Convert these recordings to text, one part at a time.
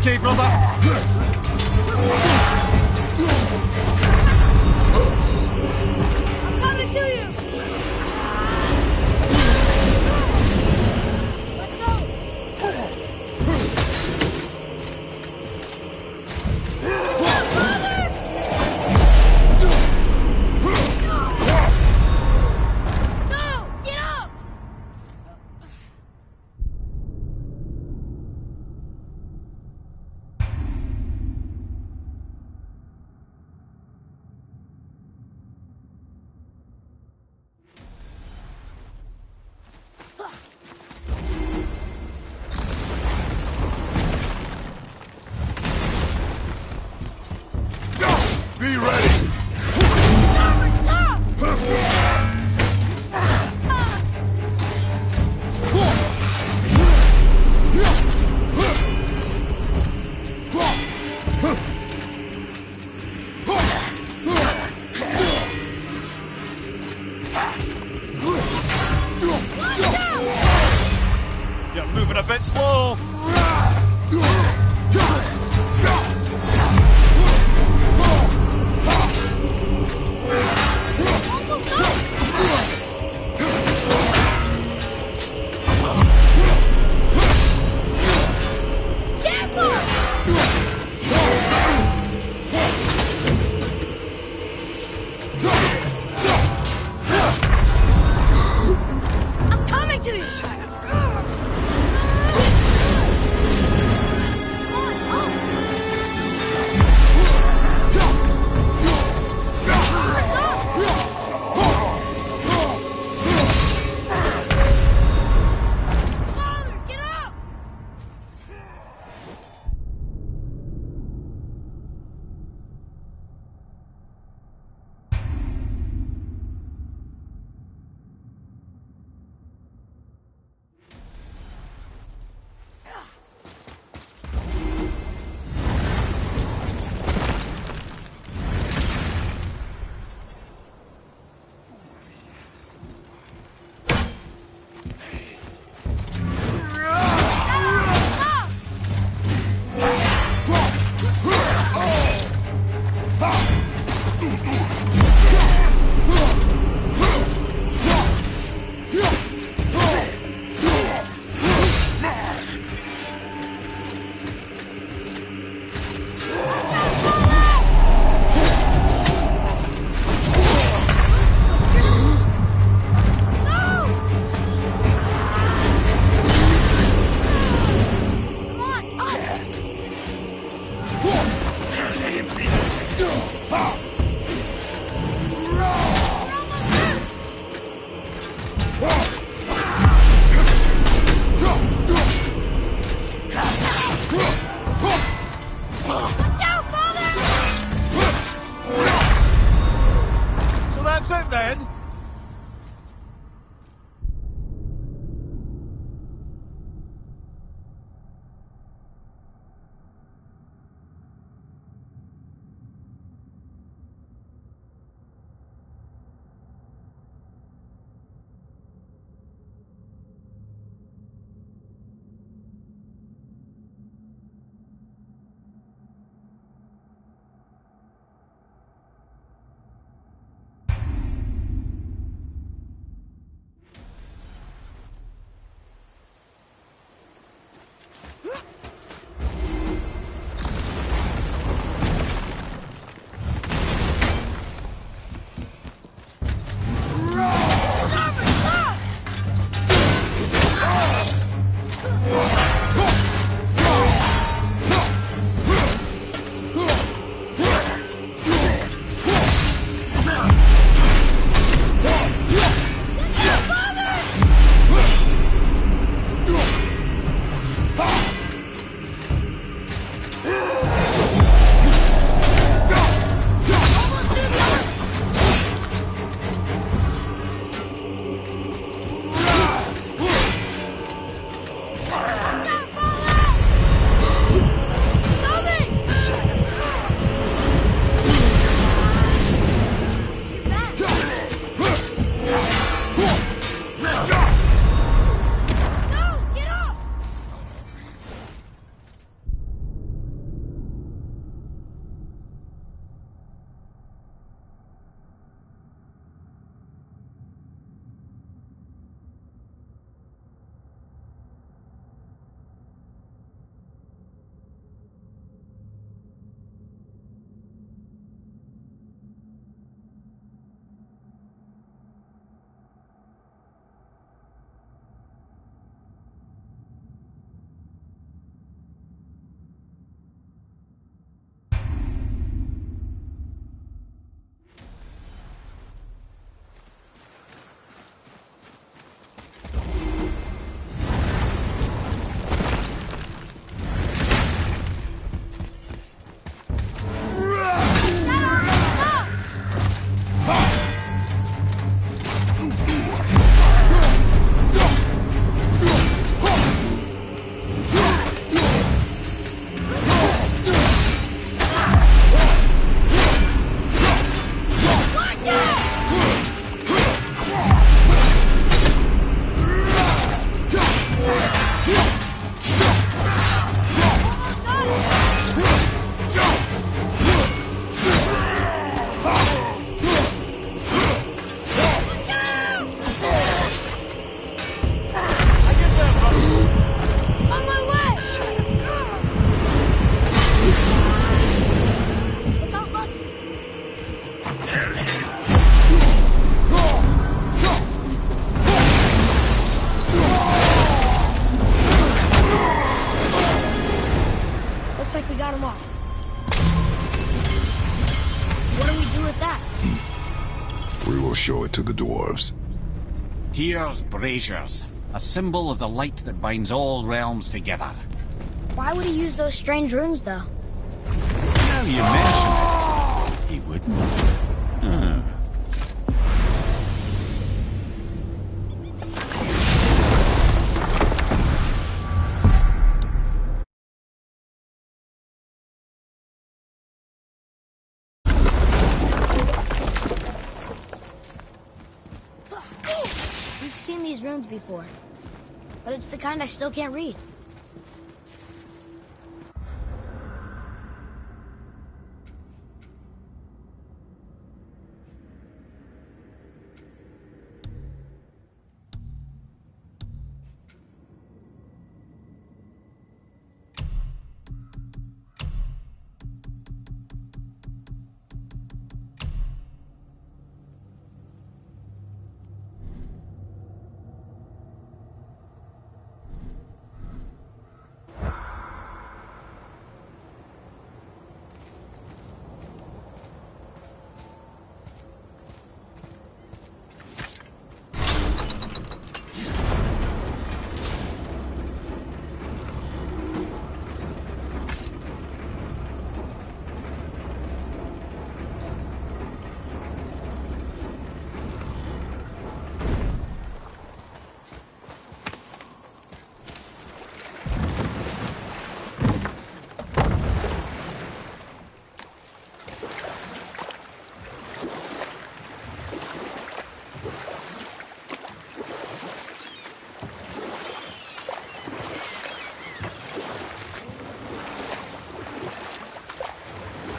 Okay, brother. I'm coming to you! Let's go! No! Get up! Be ready! You're moving a bit slow. I'm coming to you! Get up! So that's it then? show it to the dwarves. Tyr's braziers, a symbol of the light that binds all realms together. Why would he use those strange runes, though? Now you mention it, he wouldn't. We've seen these runes before, but it's the kind I still can't read.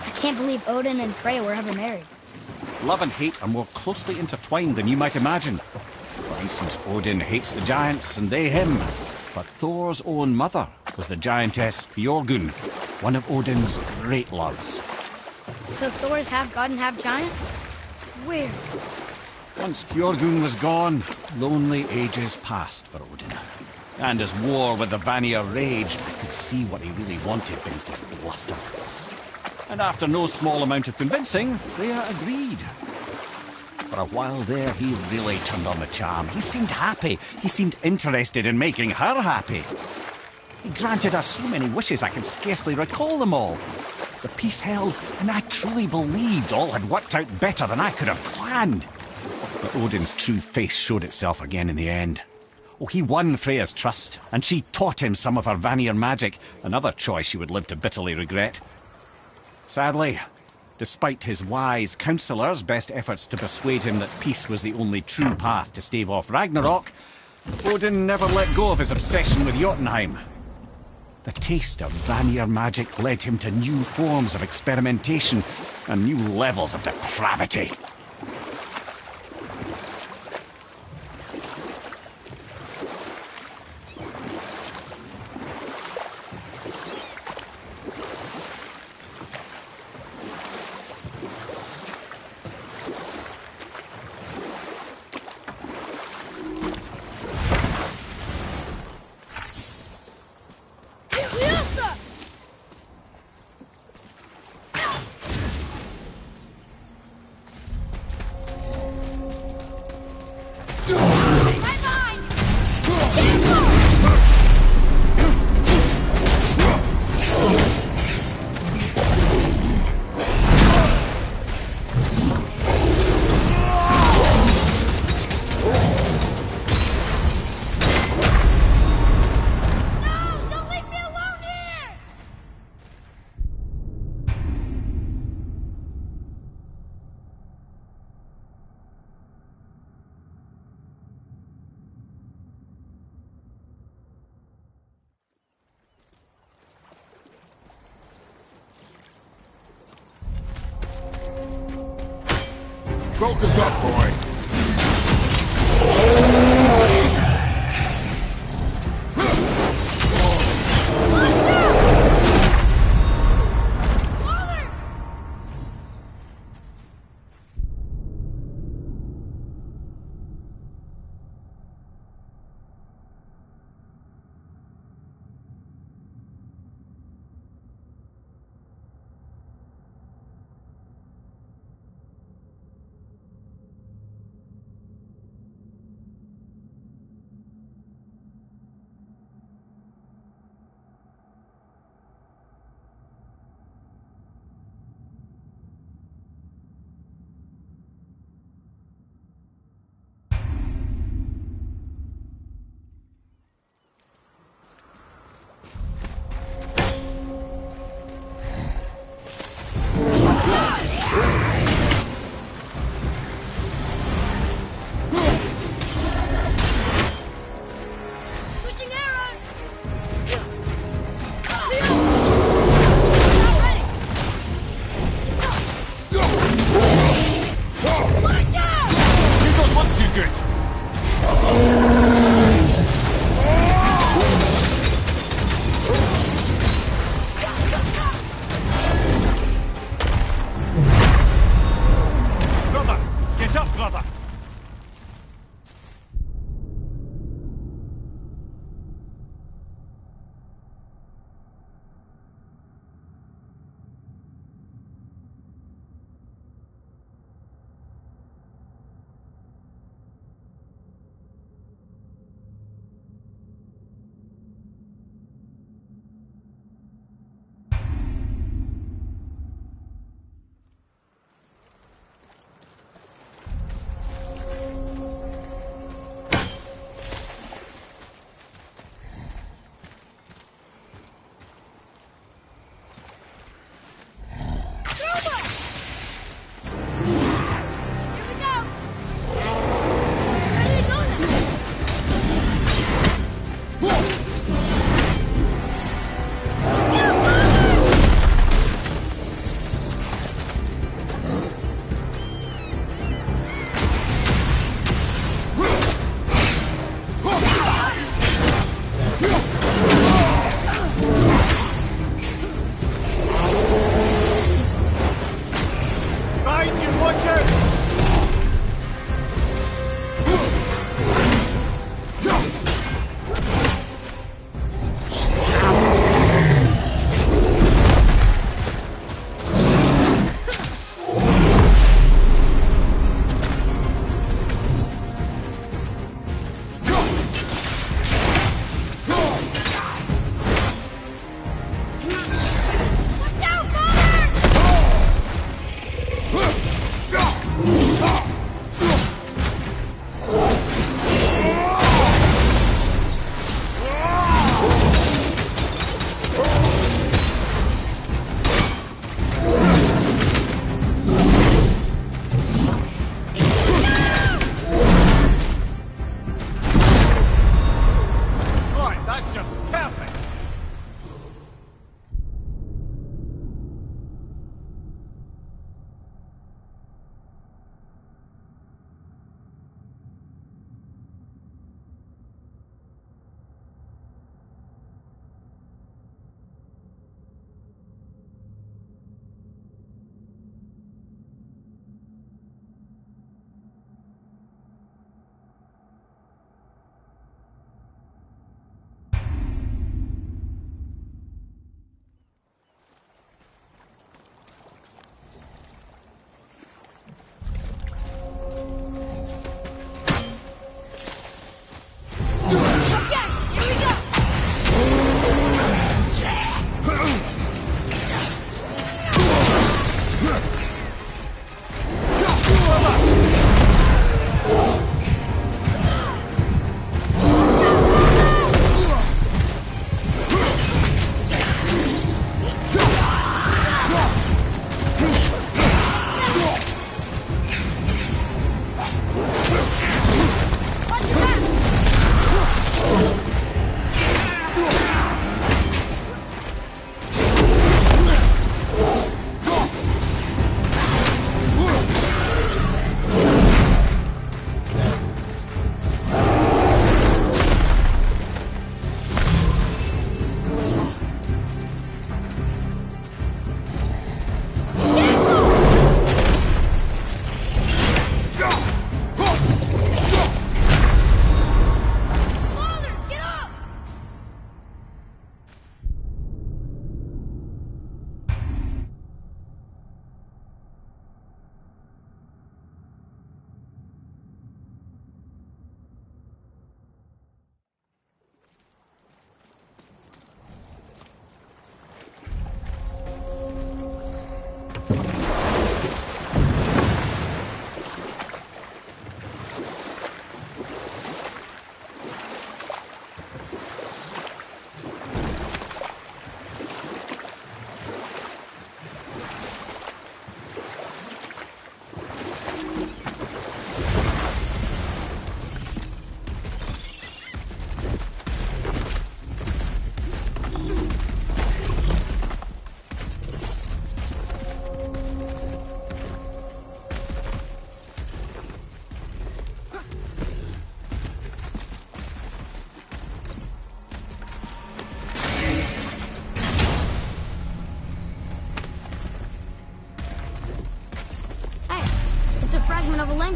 I can't believe Odin and Freya were ever married. Love and hate are more closely intertwined than you might imagine. For instance, Odin hates the giants and they him. But Thor's own mother was the giantess Björgun, one of Odin's great loves. So Thor's half god and half giant? Weird. Once Björgun was gone, lonely ages passed for Odin. And as war with the Vanir raged, I could see what he really wanted beneath his bluster. And after no small amount of convincing, Freya agreed. For a while there, he really turned on the charm. He seemed happy. He seemed interested in making her happy. He granted her so many wishes I can scarcely recall them all. The peace held, and I truly believed all had worked out better than I could have planned. But Odin's true face showed itself again in the end. Oh, he won Freya's trust, and she taught him some of her Vanir magic, another choice she would live to bitterly regret. Sadly, despite his wise counsellors' best efforts to persuade him that peace was the only true path to stave off Ragnarok, Odin never let go of his obsession with Jotunheim. The taste of Vanir magic led him to new forms of experimentation and new levels of depravity. Focus up, boy.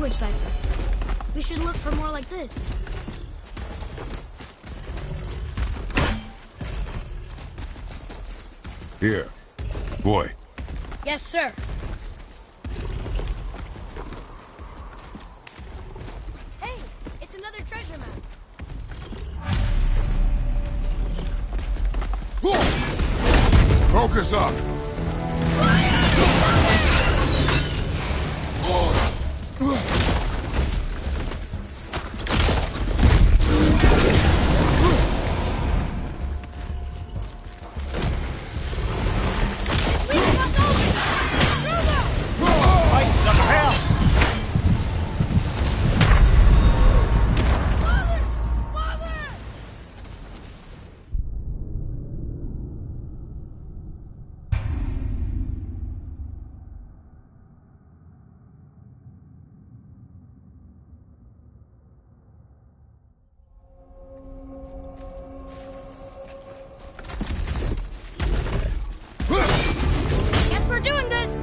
language cipher. We should look for more like this. Here. Boy. Yes, sir. Hey, it's another treasure map. Focus up! Guess we're doing this.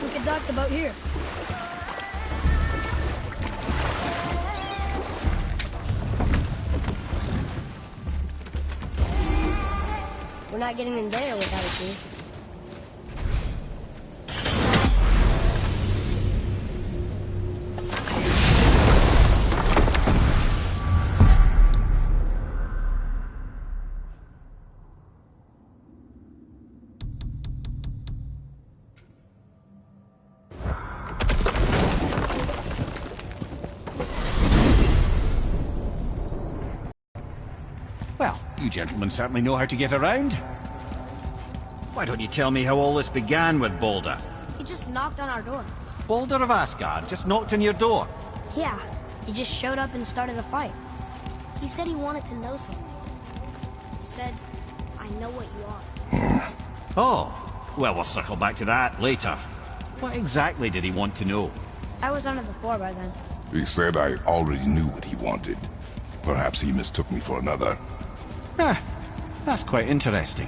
We could dock the boat here. We're not getting in there without a key. Well, you gentlemen certainly know how to get around. Why don't you tell me how all this began with Balder? He just knocked on our door. Balder of Asgard just knocked on your door. Yeah, he just showed up and started a fight. He said he wanted to know something. He said, I know what you are. Oh, well, we'll circle back to that later. What exactly did he want to know? I was under the floor by then. He said I already knew what he wanted. Perhaps he mistook me for another. That's quite interesting.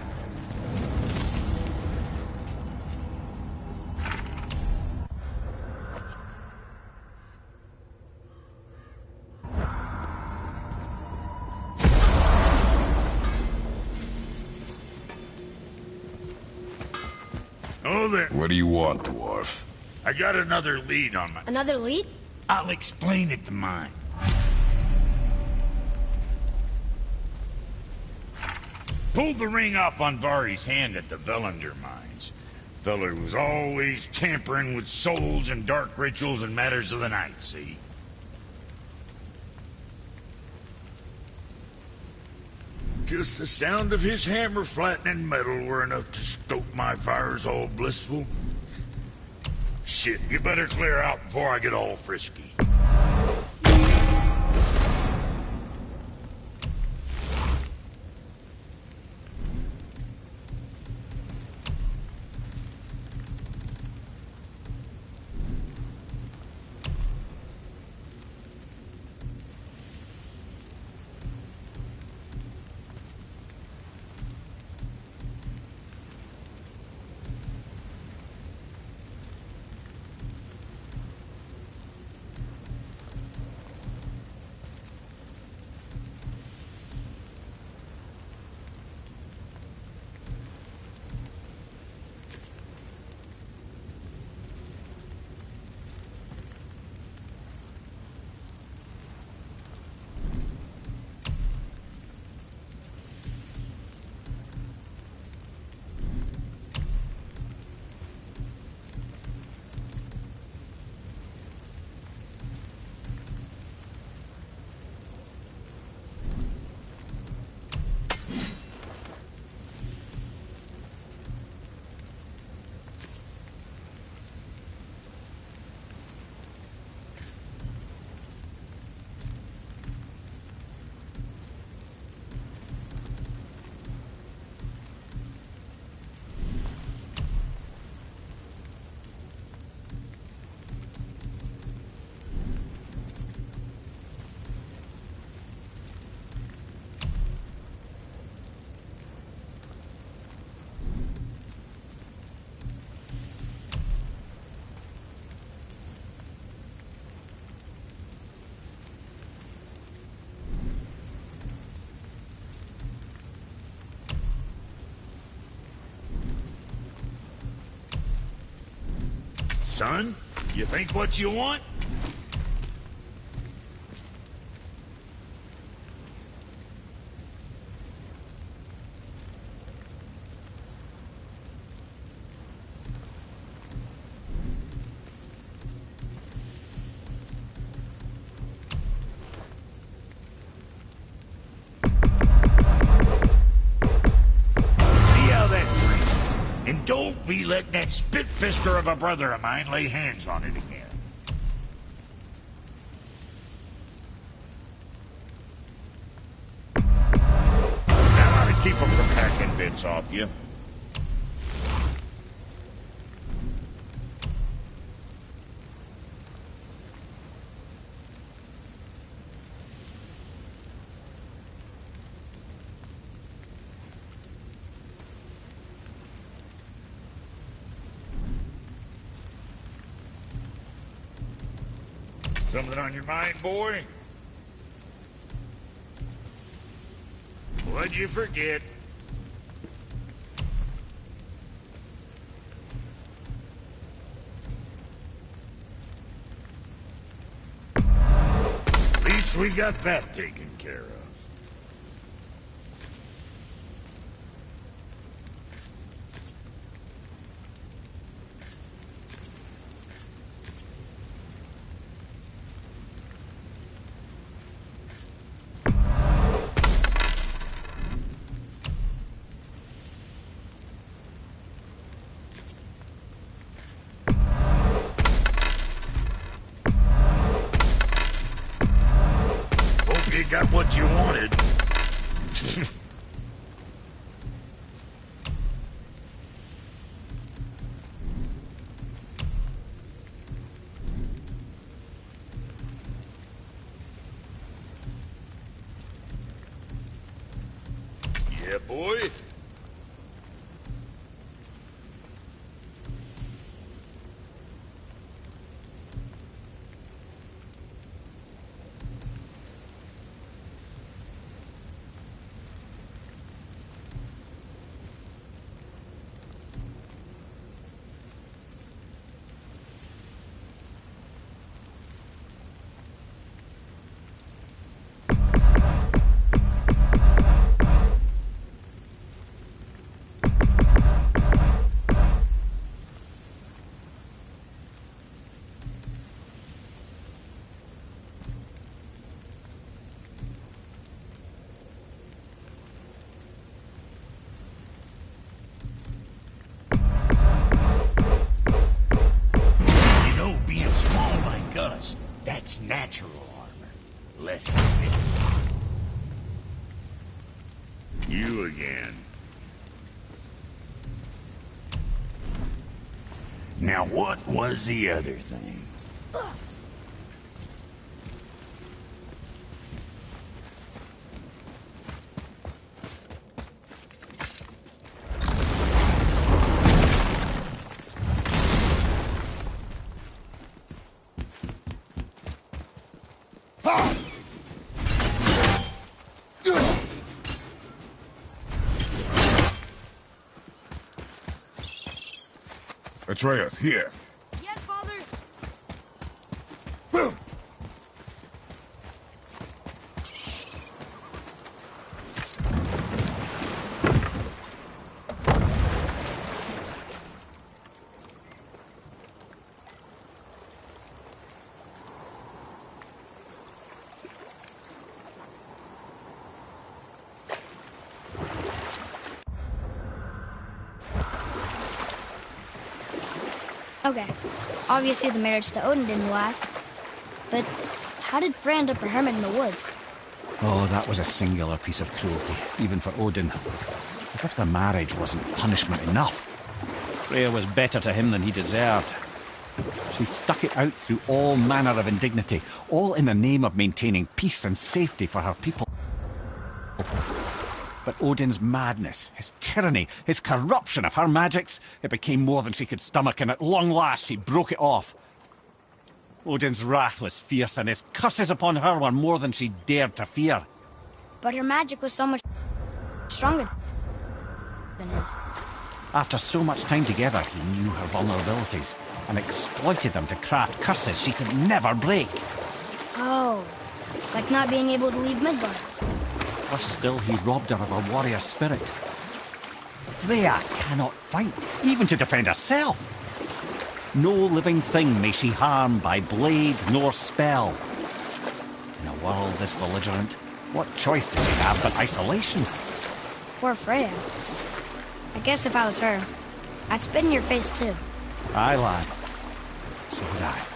Oh, there. What do you want, dwarf? I got another lead on my... Another lead? I'll explain it to mine. Pulled the ring off on Vari's hand at the Velander mines. Feller was always tampering with souls and dark rituals and matters of the night, see? Just the sound of his hammer flattening metal were enough to stoke my fires all blissful. Shit, you better clear out before I get all frisky. Son, you think what you want? And don't be letting that spit-fister of a brother of mine lay hands on it again. That ought to keep them from hacking bits off you. Something on your mind, boy? What'd you forget? At least we got that taken care of. You got what you wanted. Yeah, boy. That's natural armor. Less than it. You again. Now what was the other thing? Atreus, here. Yes, Father. Okay, obviously the marriage to Odin didn't last, but how did Frey end up a hermit in the woods? Oh, that was a singular piece of cruelty, even for Odin. As if the marriage wasn't punishment enough. Freya was better to him than he deserved. She stuck it out through all manner of indignity, all in the name of maintaining peace and safety for her people. But Odin's madness, his tyranny, his corruption of her magics, it became more than she could stomach, and at long last she broke it off. Odin's wrath was fierce, and his curses upon her were more than she dared to fear. But her magic was so much stronger than his. After so much time together, he knew her vulnerabilities. and exploited them to craft curses she could never break. Oh, like not being able to leave Midgard. Worse still, he robbed her of her warrior spirit. Freya cannot fight, even to defend herself. No living thing may she harm by blade nor spell. In a world this belligerent, what choice does she have but isolation? Poor Freya. I guess if I was her, I'd spit in your face too. Aye, lad. So would I.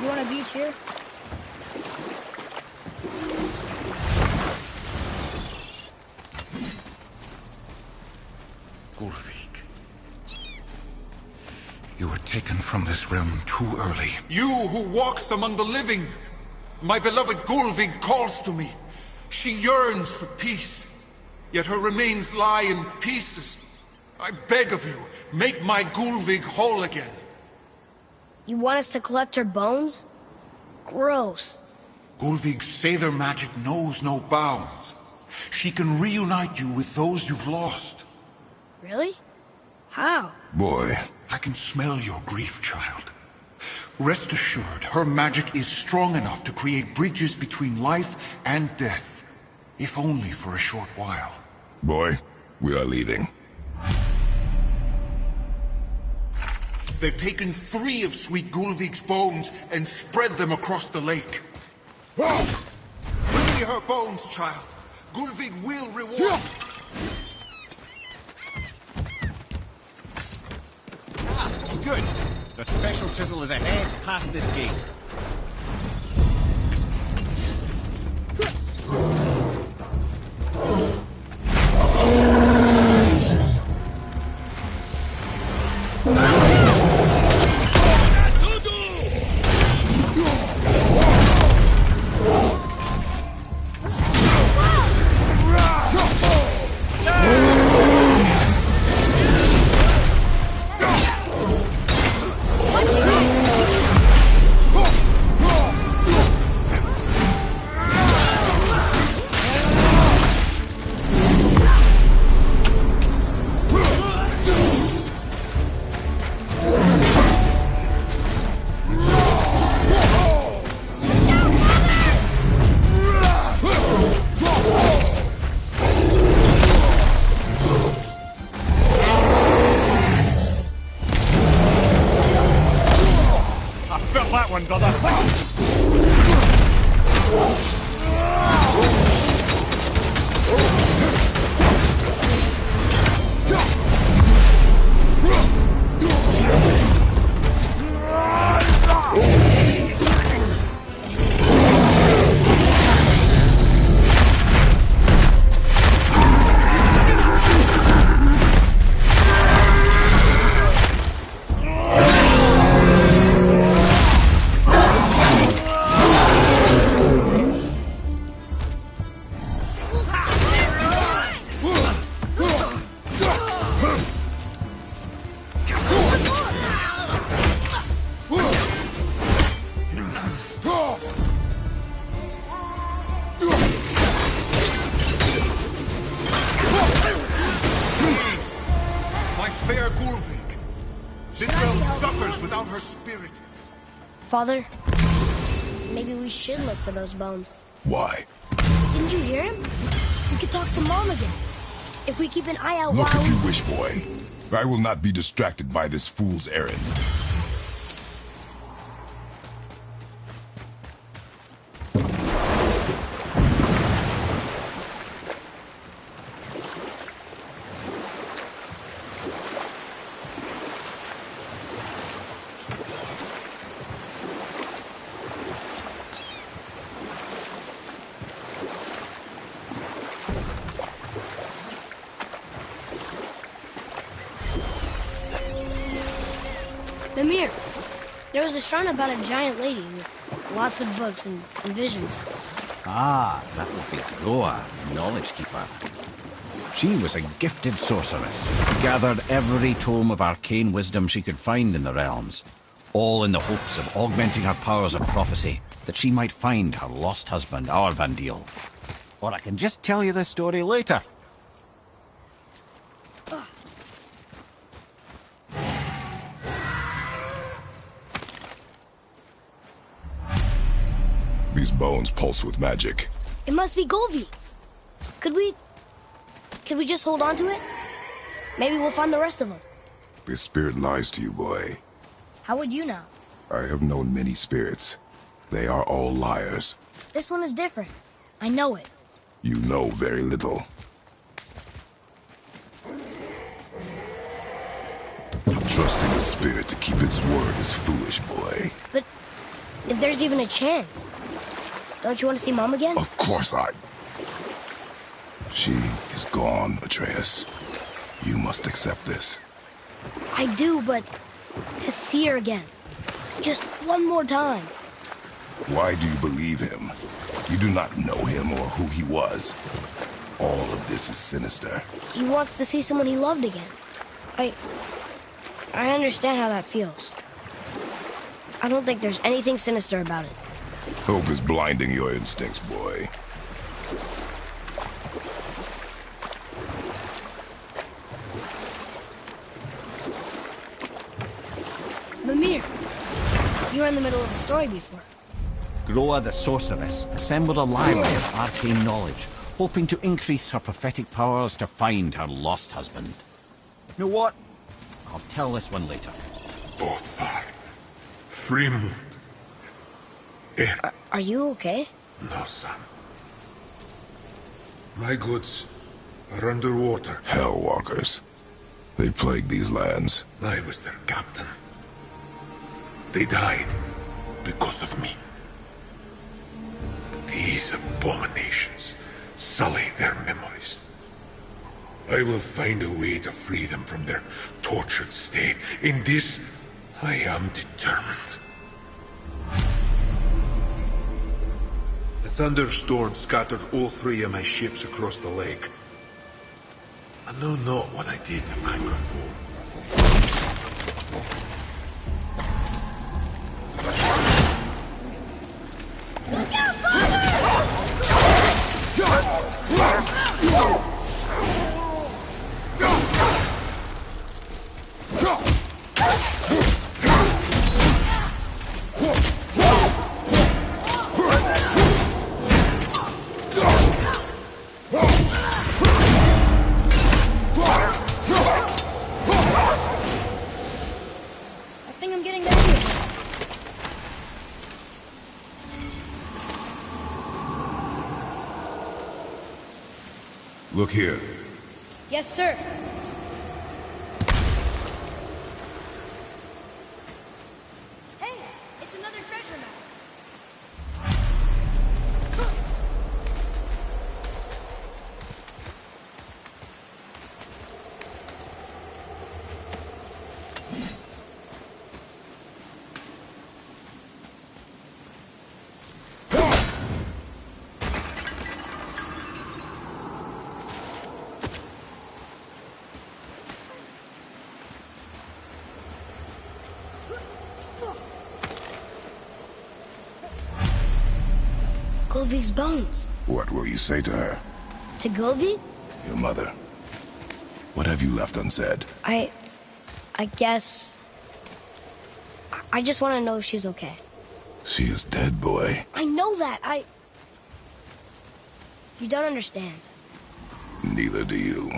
You want a beach here? Gulvik. You were taken from this realm too early. You who walks among the living! My beloved Gulvig calls to me. She yearns for peace, yet her remains lie in pieces. I beg of you, make my Gulvig whole again. You want us to collect her bones? Gross. Gulvig's Sather magic knows no bounds. She can reunite you with those you've lost. Really? How? Boy, I can smell your grief, child. Rest assured, her magic is strong enough to create bridges between life and death, if only for a short while. boy, we are leaving. They've taken 3 of Sweet Gulvig's bones and spread them across the lake. Bring me her bones, child. Gulvig will reward. Good. The special chisel is ahead, past this gate. Father, maybe we should look for those bones. Why? Didn't you hear him? We could talk to Mom again. If we keep an eye out Look while if you wish, boy. I will not be distracted by this fool's errand. Mimir, there was a shrine about a giant lady with lots of books and visions. Ah, that would be Groa, Knowledge Keeper. She was a gifted sorceress who gathered every tome of arcane wisdom she could find in the realms, all in the hopes of augmenting her powers of prophecy, that she might find her lost husband, Arvandil. Or I can just tell you this story later. These bones pulse with magic. It must be Golvi. Could we just hold on to it? Maybe we'll find the rest of them. This spirit lies to you, boy. How would you know? I have known many spirits. They are all liars. This one is different. I know it. You know very little. Trusting a spirit to keep its word is foolish, boy. But if there's even a chance, don't you want to see Mom again? Of course I... She is gone, Atreus. You must accept this. I do, but to see her again. Just one more time. Why do you believe him? You do not know him or who he was. All of this is sinister. He wants to see someone he loved again. I understand how that feels. I don't think there's anything sinister about it. Hope is blinding your instincts, boy. Mimir, you were in the middle of a story before. Groa the sorceress assembled a library of arcane knowledge, hoping to increase her prophetic powers to find her lost husband. You know what? I'll tell this one later. Bothar. Frimund. Are you okay? No, son. My goods are underwater. Hellwalkers. They plague these lands. I was their captain. They died because of me. These abominations sully their memories. I will find a way to free them from their tortured state. In this, I am determined. A thunderstorm scattered all 3 of my ships across the lake. I know not what I did to anger Thor. I think I'm getting the hang of this. Look here. Yes, sir. Hey, it's another treasure map. Golvi's bones. What will you say to her? To Golvi? Your mother. What have you left unsaid? I guess... I just want to know if she's okay. She is dead, boy. I know that. You don't understand. Neither do you.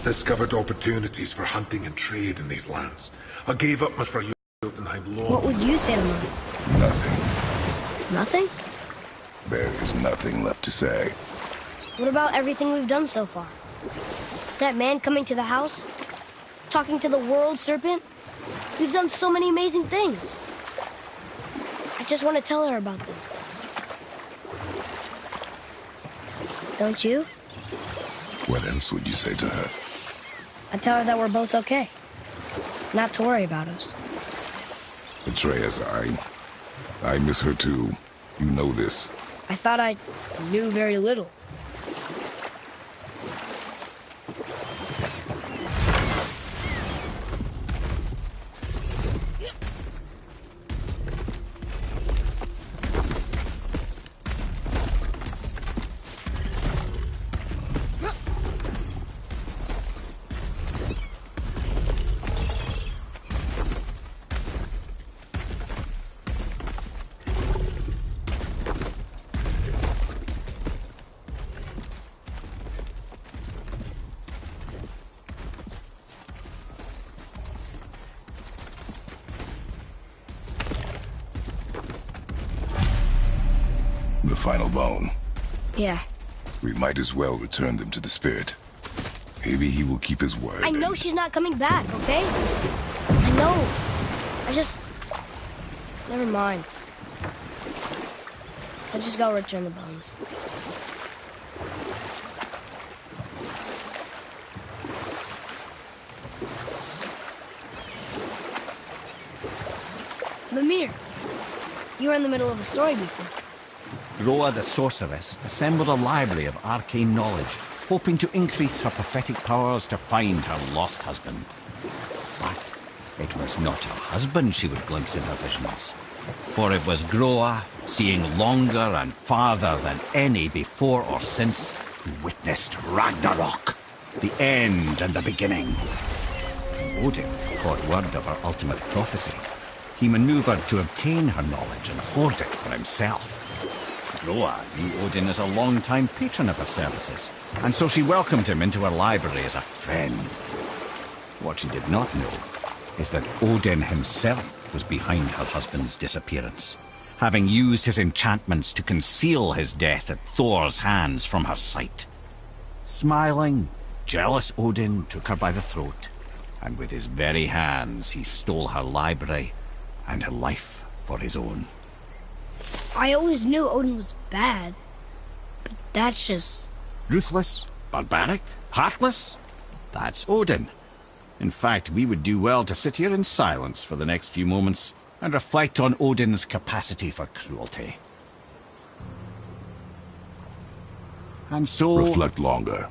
discovered opportunities for hunting and trade in these lands. I gave up much for Jotunheim long. What would you say to mine? Nothing. Nothing? There is nothing left to say. What about everything we've done so far? That man coming to the house? Talking to the world serpent? We've done so many amazing things. I just want to tell her about them. Don't you? What else would you say to her? I tell her that we're both okay. Not to worry about us. Atreus, I miss her too. You know this. I thought I knew very little. The final bone. Yeah. We might as well return them to the spirit. Maybe he will keep his word. I know she's not coming back, okay? I know. I just... Never mind. I'll just go return the bones. Mimir, you were in the middle of a story before. Groa the sorceress assembled a library of arcane knowledge, hoping to increase her prophetic powers to find her lost husband. But it was not her husband she would glimpse in her visions, for it was Groa, seeing longer and farther than any before or since, who witnessed Ragnarok, the end and the beginning. Odin caught word of her ultimate prophecy. He maneuvered to obtain her knowledge and hoard it for himself. Groa knew Odin as a long-time patron of her services, and so she welcomed him into her library as a friend. What she did not know is that Odin himself was behind her husband's disappearance, having used his enchantments to conceal his death at Thor's hands from her sight. Smiling, jealous Odin took her by the throat, and with his very hands he stole her library and her life for his own. I always knew Odin was bad, but that's just... Ruthless, barbaric, heartless? That's Odin. In fact, we would do well to sit here in silence for the next few moments and reflect on Odin's capacity for cruelty. And so... Reflect longer.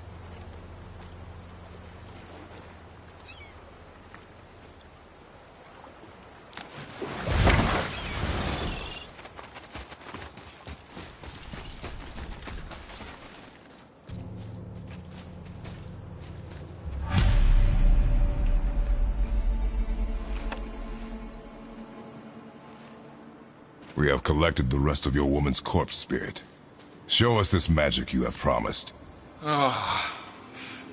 We have collected the rest of your woman's corpse spirit. Show us this magic you have promised. Ah,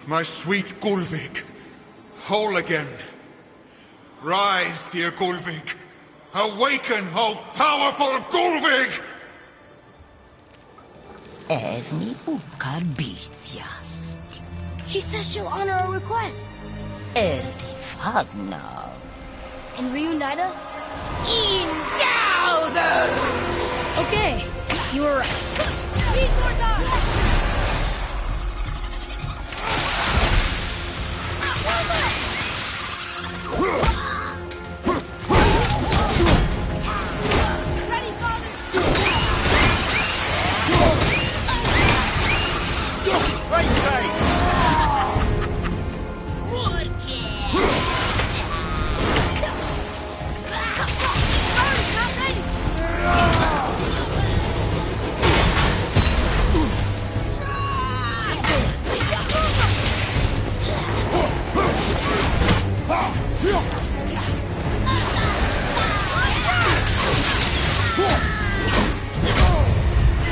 my sweet Gulvig. Whole again. Rise, dear Gulvig. Awaken, O powerful Gulvig! Erni bukar bitjast. She says she'll honor our request. Erdi fagnar. And reunite us? Indauder! Okay, you were right. Need more time! Ready, father! Right side!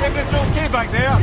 Everything okay back there?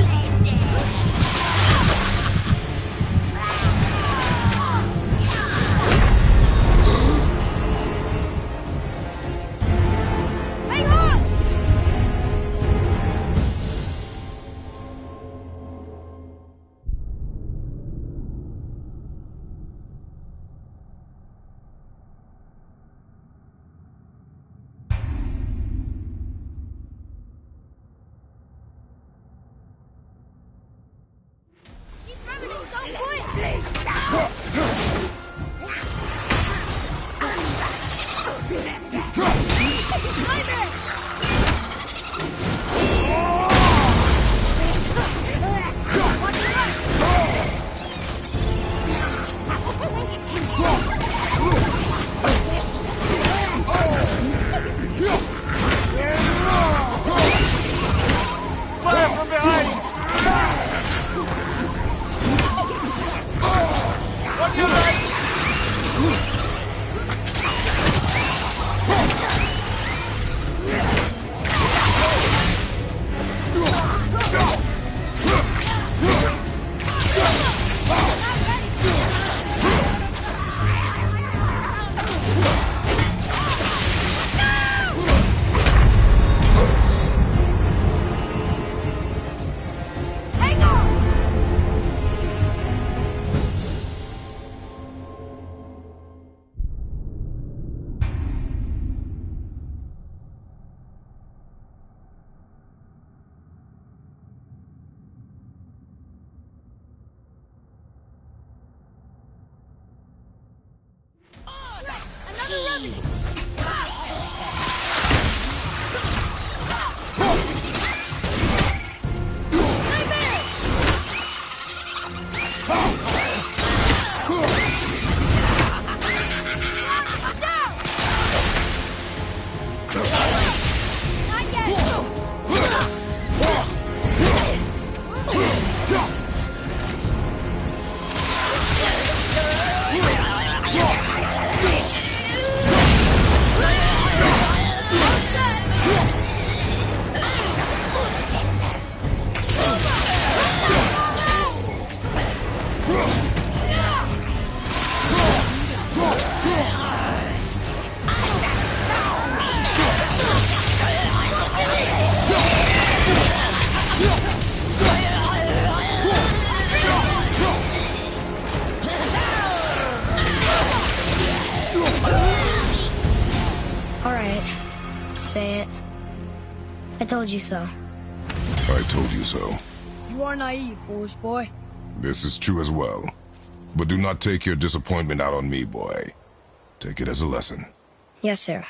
Say it. I told you so. I told you so. You are naive, foolish boy. This is true as well. But do not take your disappointment out on me, boy. Take it as a lesson. Yes, sir.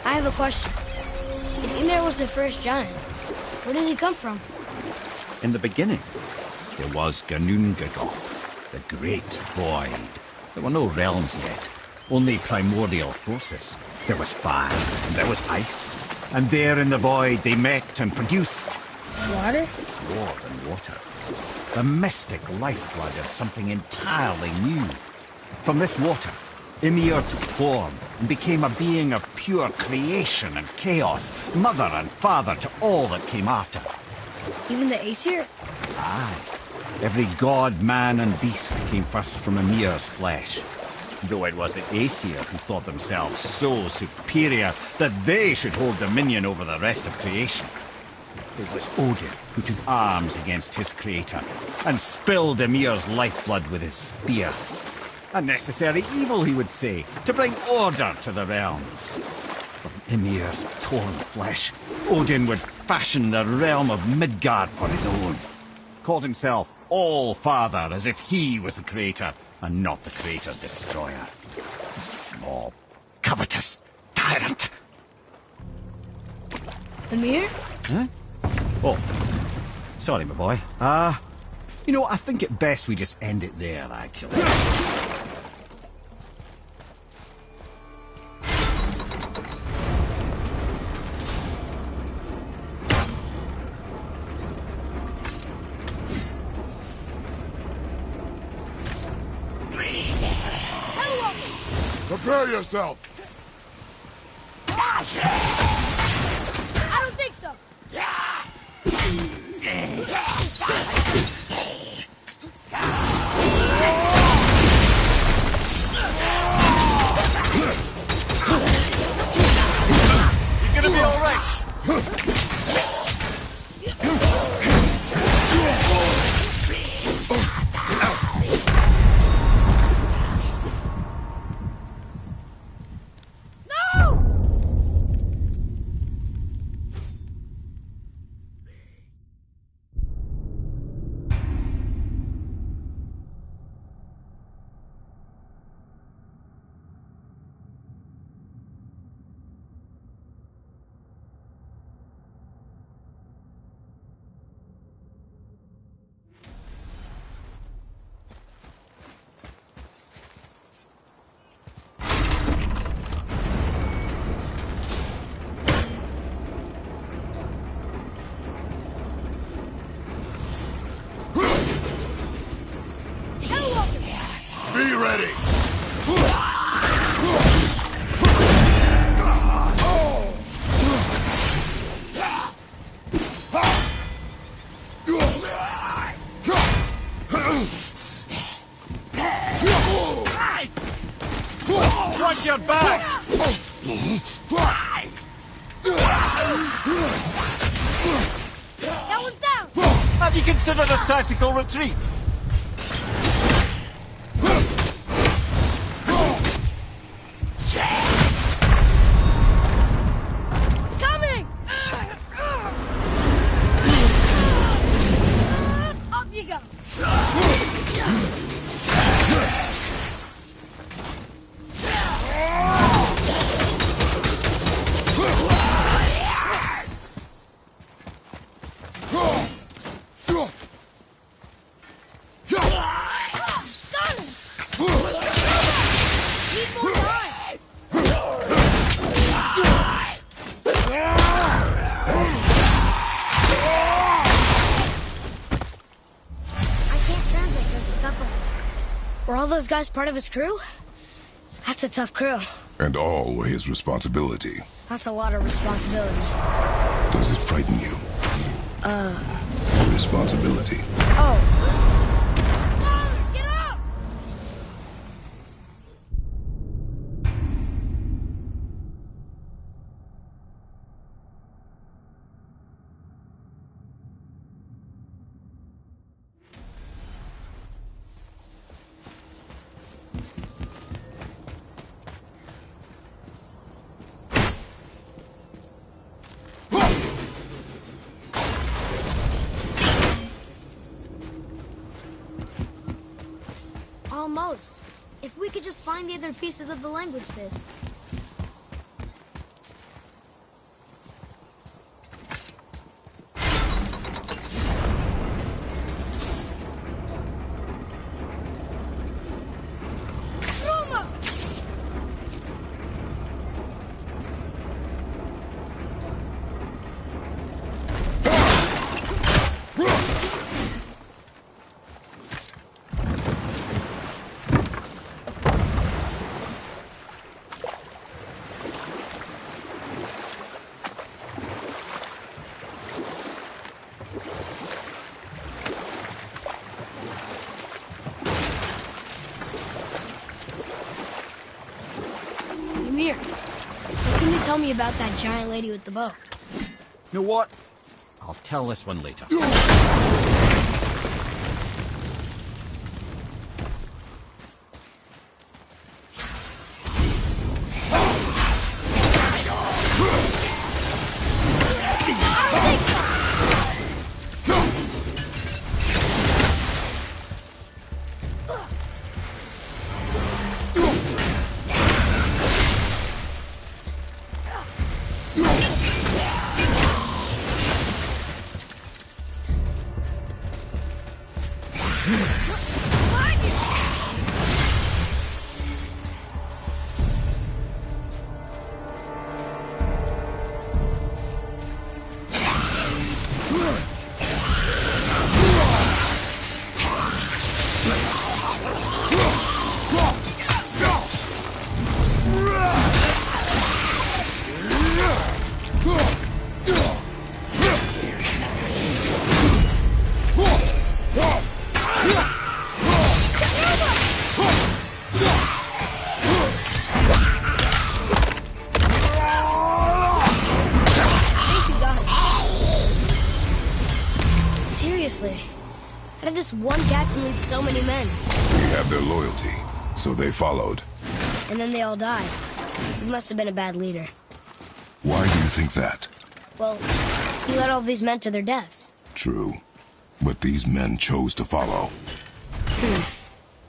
I have a question. If Ymir was the first giant, where did he come from? In the beginning, there was Ganungagok, the Great Void. There were no realms yet, only primordial forces. There was fire, and there was ice. And there in the void they met and produced... Water? More than water. The mystic lifeblood of something entirely new. From this water, Ymir took form and became a being of pure creation and chaos, mother and father to all that came after. Even the Aesir? Aye. Every god, man, and beast came first from Ymir's flesh. Though it was the Aesir who thought themselves so superior that they should hold dominion over the rest of creation. It was Odin who took arms against his creator and spilled Ymir's lifeblood with his spear. A necessary evil, he would say, to bring order to the realms. From Ymir's torn flesh, Odin would fashion the realm of Midgard for his own. Called himself All-Father, as if he was the creator and not the creator's destroyer. A small, covetous tyrant. Ymir? Huh? Oh, sorry, my boy. You know, I think it best we just end it there, actually. Prepare yourself! I don't think so. You're gonna be all right. Be ready! Watch your back! That one's down. Have you considered a tactical retreat? Coming. Up you go. Were all those guys part of his crew? That's a tough crew. And all were his responsibility. That's a lot of responsibility. Does it frighten you? Responsibility. Oh. Get up! Almost. If we could just find the other pieces of the language disc. you tell me about that giant lady with the bow? You know what? I'll tell this one later. How did this one captain lead so many men? We have their loyalty, so they followed. And then they all died. He must have been a bad leader. Why do you think that? Well, he led all these men to their deaths. True. But these men chose to follow.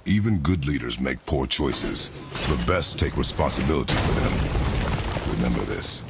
Even good leaders make poor choices. The best take responsibility for them. Remember this.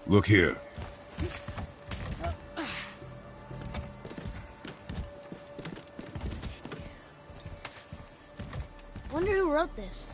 Look here. Wonder who wrote this.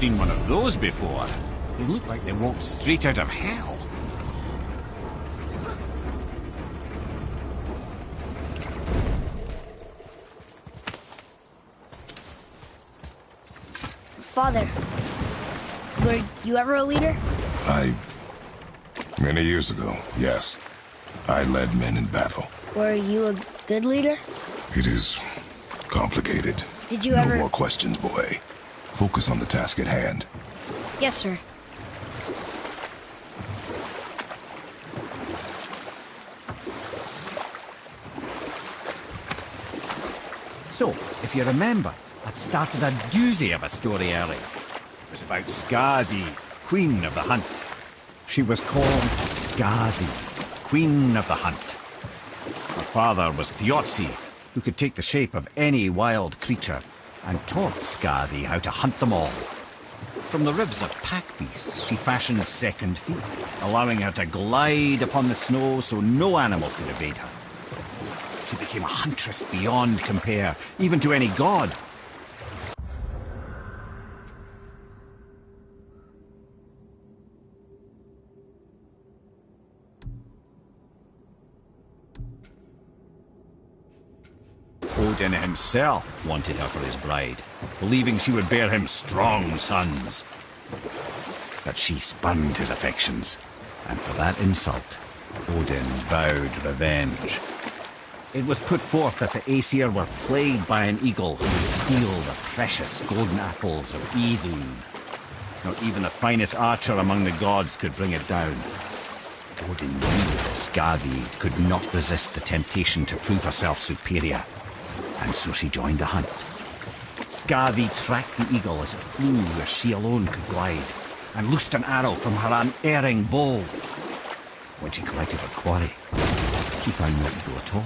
seen one of those before. They look like they walked straight out of hell. Father, were you ever a leader? Many years ago, yes. I led men in battle. Were you a good leader? It is complicated. Did you no ever... more questions, boy. Focus on the task at hand. Yes, sir. So, if you remember, I'd started a doozy of a story earlier. It was about Skadi, Queen of the Hunt. She was called Skadi, Queen of the Hunt. Her father was Thiotzi, who could take the shape of any wild creature, and taught Skadi how to hunt them all. From the ribs of pack beasts, she fashioned second feet, allowing her to glide upon the snow so no animal could evade her. She became a huntress beyond compare, even to any god. Odin himself wanted her for his bride, believing she would bear him strong sons. But she spurned his affections, and for that insult, Odin vowed revenge. It was put forth that the Aesir were plagued by an eagle who would steal the precious golden apples of Idun. Not even the finest archer among the gods could bring it down. Odin knew Skadi could not resist the temptation to prove herself superior, and so she joined the hunt. Skadi tracked the eagle as it flew where she alone could glide, and loosed an arrow from her unerring bow. When she collected her quarry, she found no eagle at all,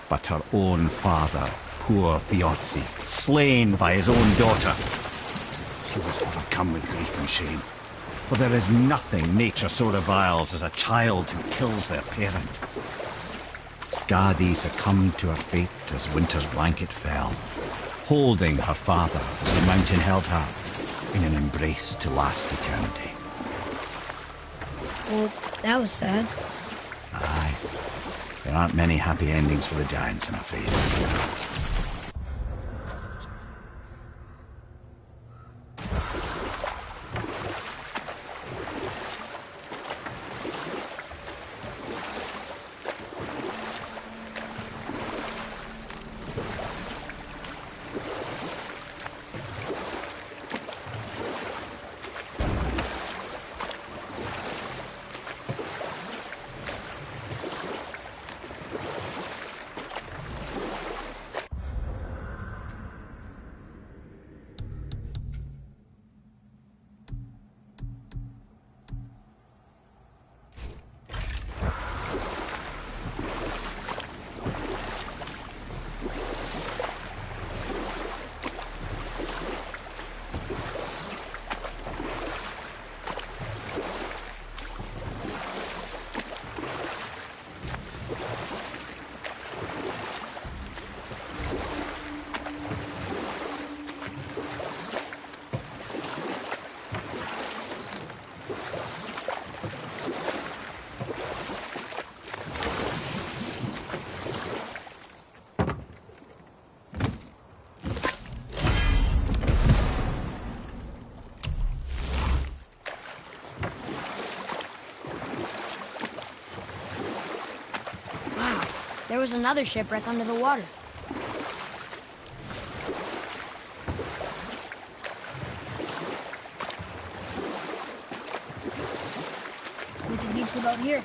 but her own father, poor Thiotzi, slain by his own daughter. She was overcome with grief and shame, for there is nothing nature so reviles as a child who kills their parent. Skadi succumbed to her fate as winter's blanket fell, holding her father as the mountain held her in an embrace to last eternity. Well, that was sad. Aye. There aren't many happy endings for the giants, I'm afraid. There was another shipwreck under the water. We could beach the boat here.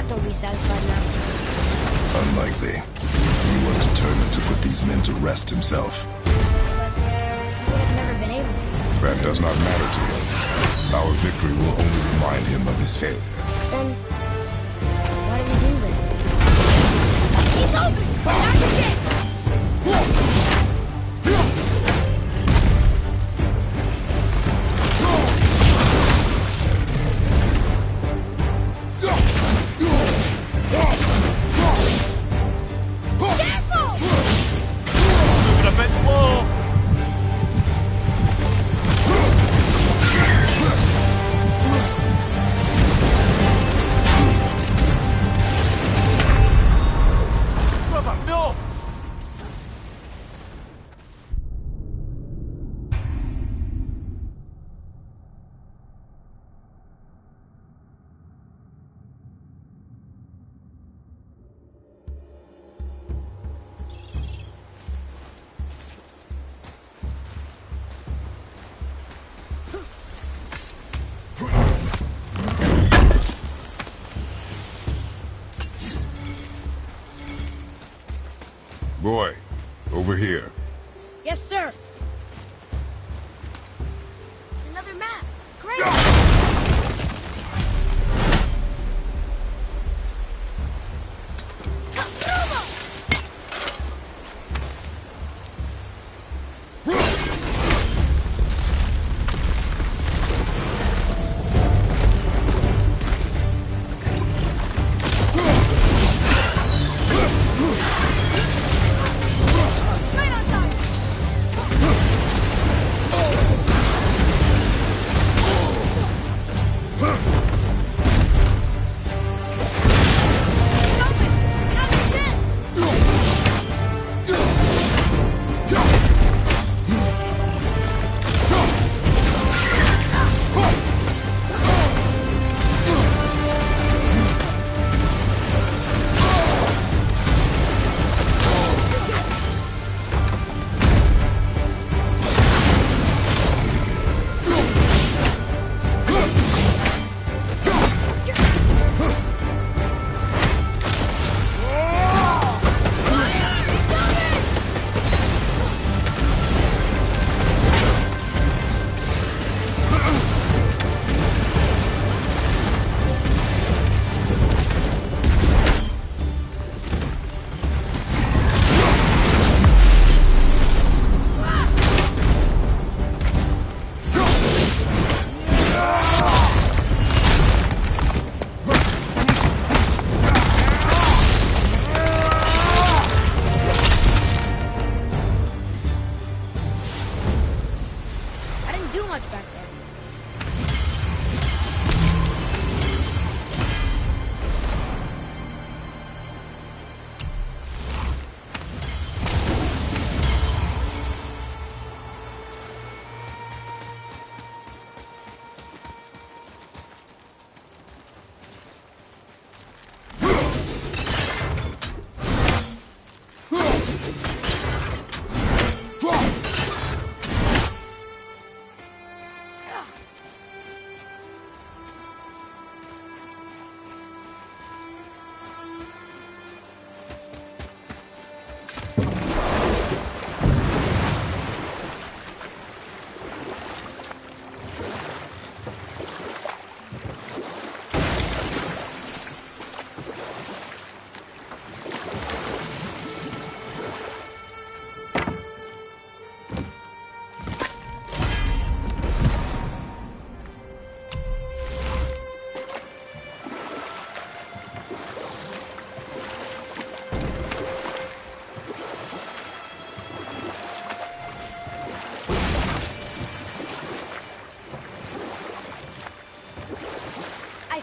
don't be satisfied now. Unlikely. He was determined to put these men to rest himself. But he would have never been able to. That does not matter to him. Our victory will only remind him of his failure. Then, why did we do this? He's open! Back again! Boy, over here. Yes, sir. Another map. Great.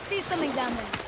see something down there.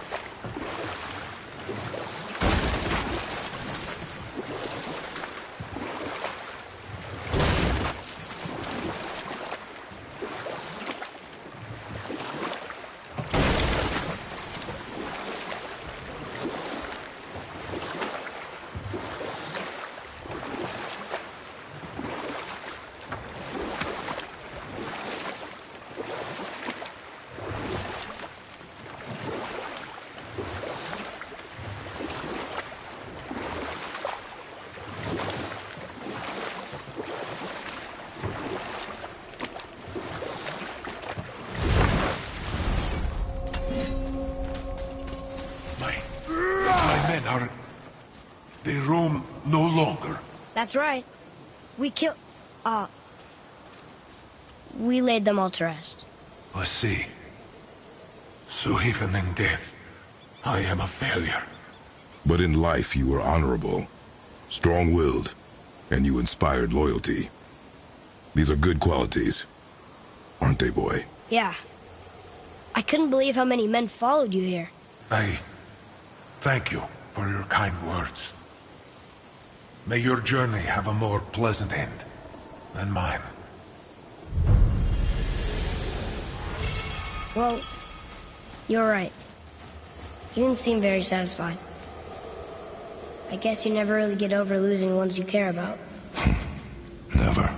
My men are... They roam no longer. That's right. We laid them all to rest. I see. So even in death, I am a failure. But in life you were honorable, strong-willed, and you inspired loyalty. These are good qualities, aren't they, boy? Yeah. I couldn't believe how many men followed you here. I thank you for your kind words. May your journey have a more pleasant end than mine. Well, you're right. You didn't seem very satisfied. I guess you never really get over losing ones you care about. Never.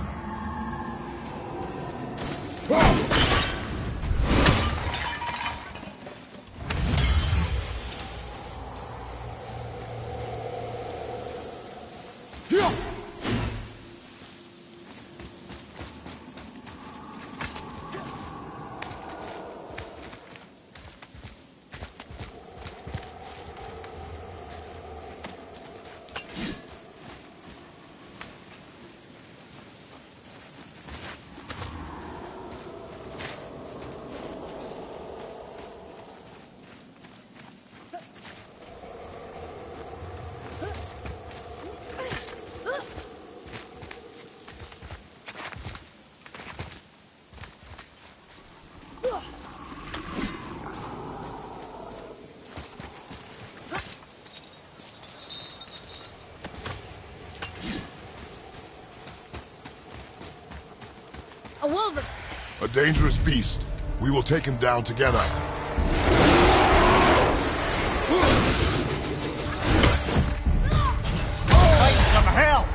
A wolver! A dangerous beast. We will take him down together. Fighting some hell!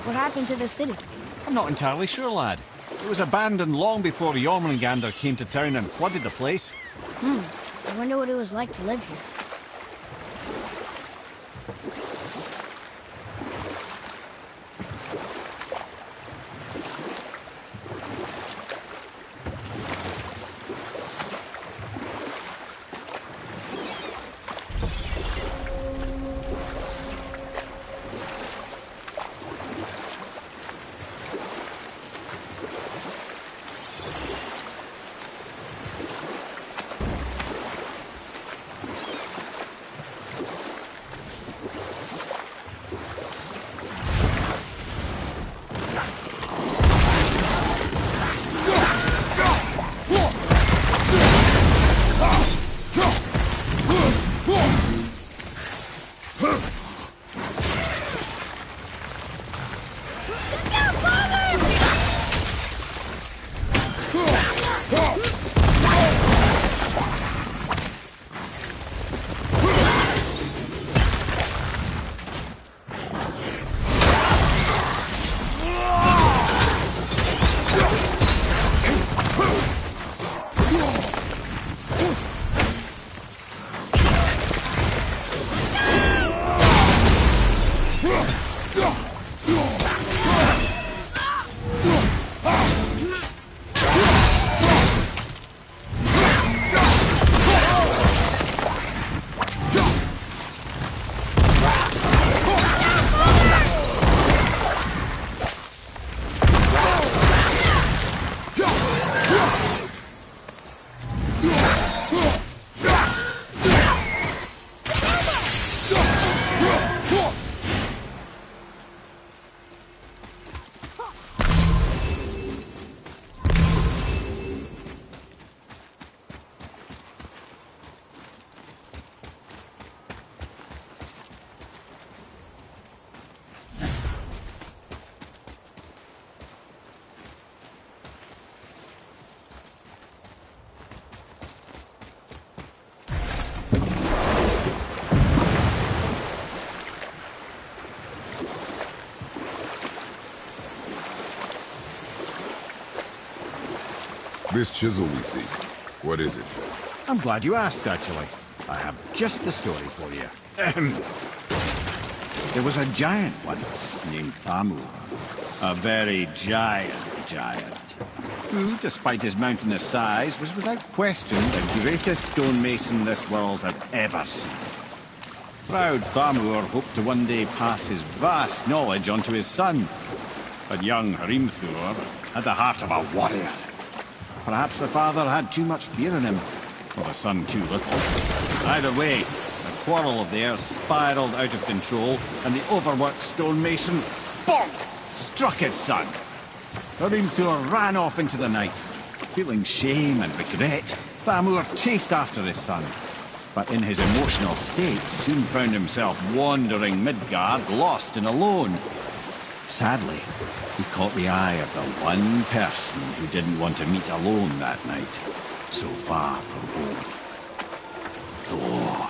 What happened to the city? I'm not entirely sure, lad. It was abandoned long before Jormungandr came to town and flooded the place. I wonder what it was like to live here. This chisel we seek, what is it? I'm glad you asked, actually. I have just the story for you. Ahem. There was a giant once named Thamur. A very giant, who, despite his mountainous size, was without question the greatest stonemason this world had ever seen. Proud Thamur hoped to one day pass his vast knowledge on to his son. But young Hrimthur had the heart of a warrior. Perhaps the father had too much fear in him, or the son too little. Either way, the quarrel of theirs spiraled out of control, and the overworked stonemason, bonk, struck his son. Hrimthur ran off into the night. Feeling shame and regret, Thamur chased after his son. But in his emotional state, soon found himself wandering Midgard, lost and alone. Sadly, he caught the eye of the one person who didn't want to meet alone that night, so far from home. Thor.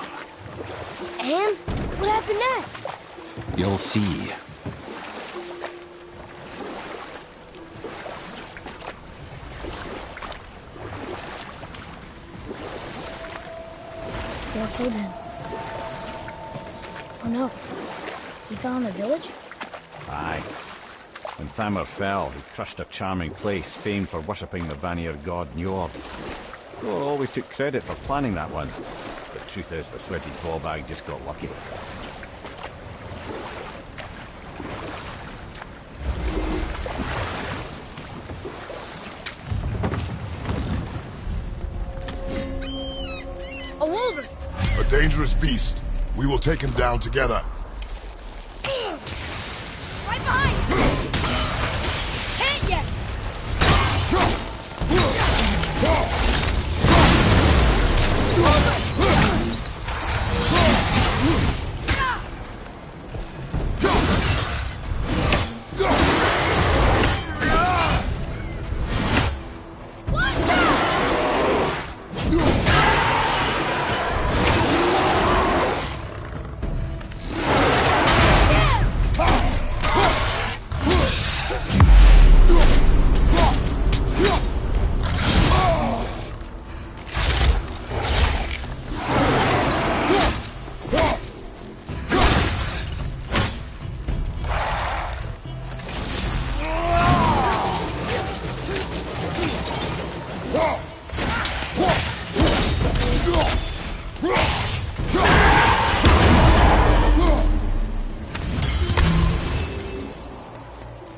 And what happened next? You'll see. Thor killed him. Oh no. He fell in the village? Aye. When Thamur fell, he crushed a charming place famed for worshipping the Vanir god Njord. Thor always took credit for planning that one. But the truth is, the sweaty clawbag just got lucky. A wolverine! A dangerous beast. We will take him down together. Right behind! Hit ya!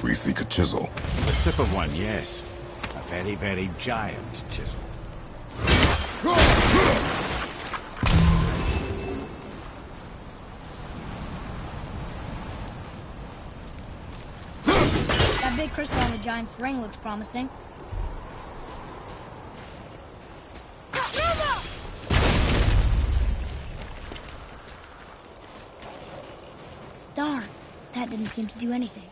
We seek a chisel. The tip of one, yes. A very, very giant chisel. That big crystal on the giant's ring looks promising. Darn, that didn't seem to do anything.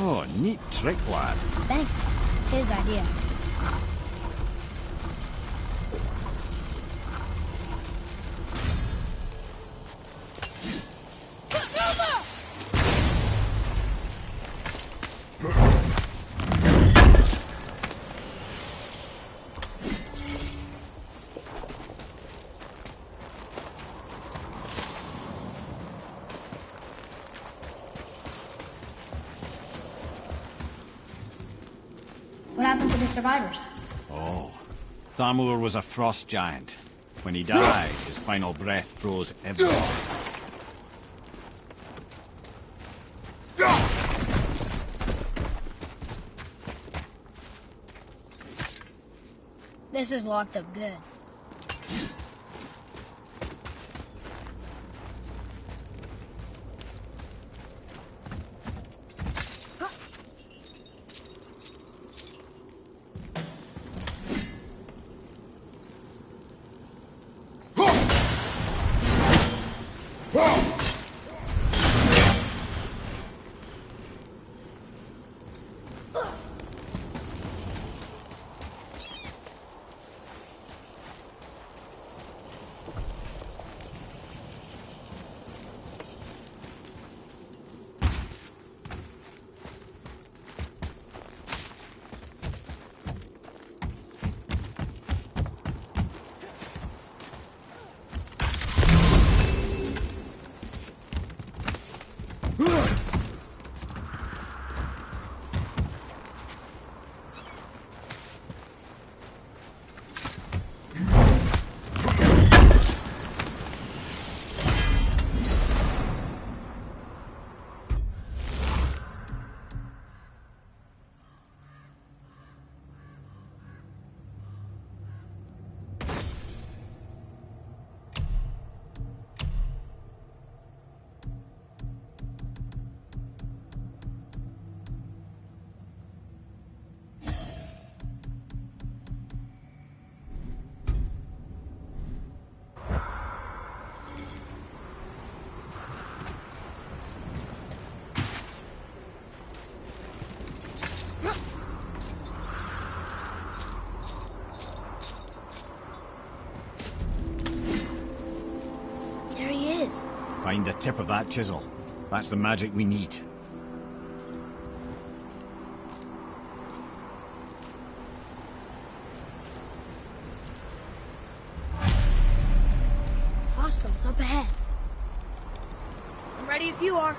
Oh, neat trick, lad. Thanks. His idea. What happened to the survivors? Oh, Thamur was a frost giant. When he died, his final breath froze everything. This is locked up good. the tip of that chisel. That's the magic we need. Hostiles up ahead. I'm ready if you are.